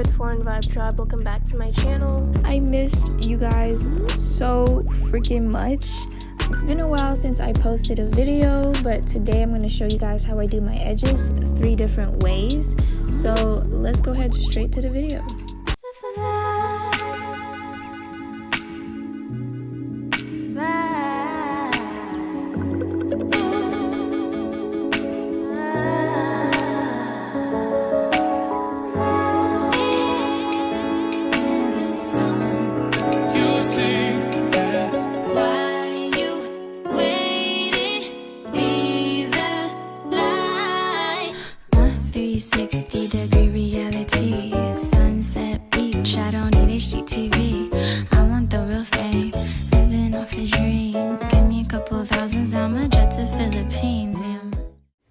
good, Foreign Vibe Tribe? Welcome back to my channel. I missed you guys so freaking much. It's been a while since I posted a video, but today I'm going to show you guys how I do my edges 3 different ways. So let's go ahead straight to the video.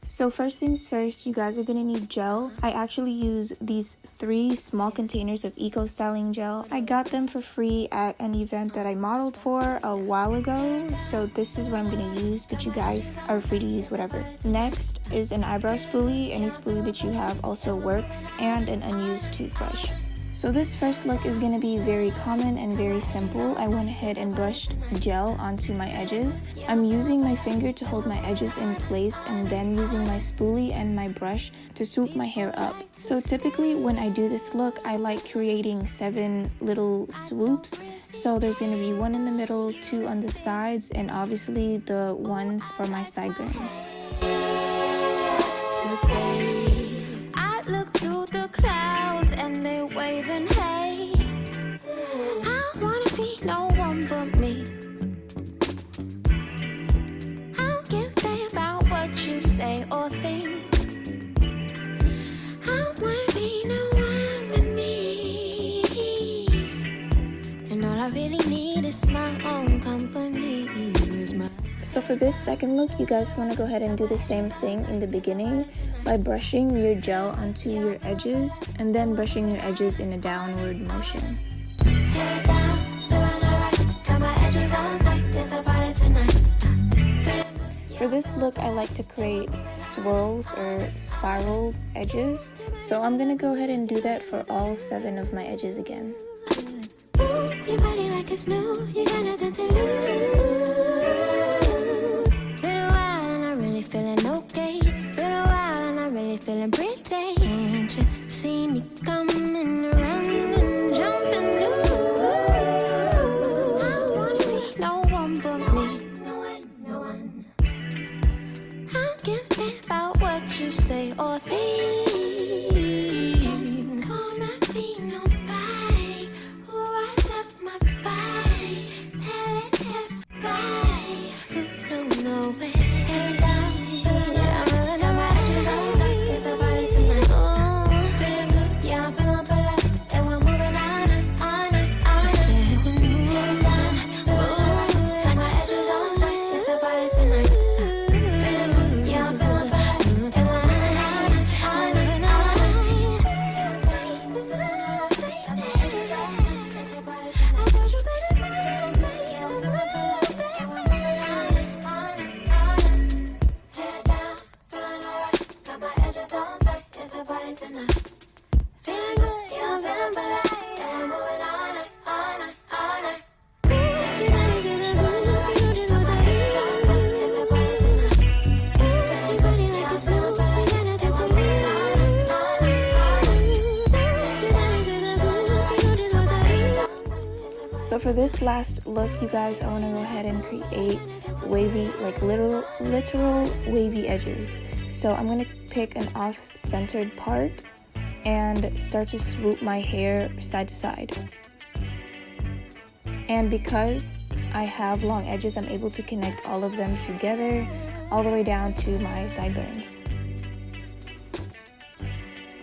So first things first, you guys are going to need gel. I actually use these 3 small containers of Eco Styling gel. I got them for free at an event that I modeled for a while ago. So this is what I'm going to use, but you guys are free to use whatever. Next is an eyebrow spoolie. Any spoolie that you have also works, and an unused toothbrush. So this first look is going to be very common and very simple. I went ahead and brushed gel onto my edges. I'm using my finger to hold my edges in place and then using my spoolie and my brush to swoop my hair up. So typically when I do this look, I like creating 7 little swoops. So there's going to be 1 in the middle, 2 on the sides, and obviously the ones for my sideburns. Today, I look to the clouds and they waving hey. I wanna be no one but me. I don't give a damn about what you say or think. I wanna be no one but me. And all I really need is my own company. So for this second look, you guys want to go ahead and do the same thing in the beginning by brushing your gel onto your edges and then brushing your edges in a downward motion. For this look, I like to create swirls or spiral edges. So I'm going to go ahead and do that for all 7 of my edges again. Your body like it's new, you got nothing to lose. Feeling okay, been a while and I really feeling pretty. Can't you see me coming around and jumping loose? I wanna be no one but me. No one. I don't give a damn about what you say or think. Don't let me nobody. Ooh, I love my body. Tell it everybody who don't know it. So for this last look, you guys, I want to go ahead and create wavy, like literal wavy edges. So I'm going to pick an off-centered part and start to swoop my hair side to side. And because I have long edges, I'm able to connect all of them together all the way down to my sideburns.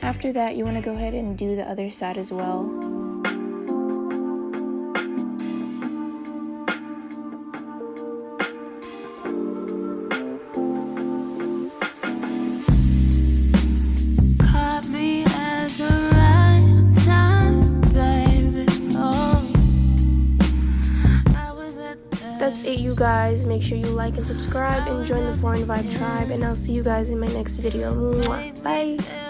After that, you want to go ahead and do the other side as well. That's it, you guys. Make sure you like and subscribe and join the Foreign Vibe Tribe, and I'll see you guys in my next video. Mwah. Bye.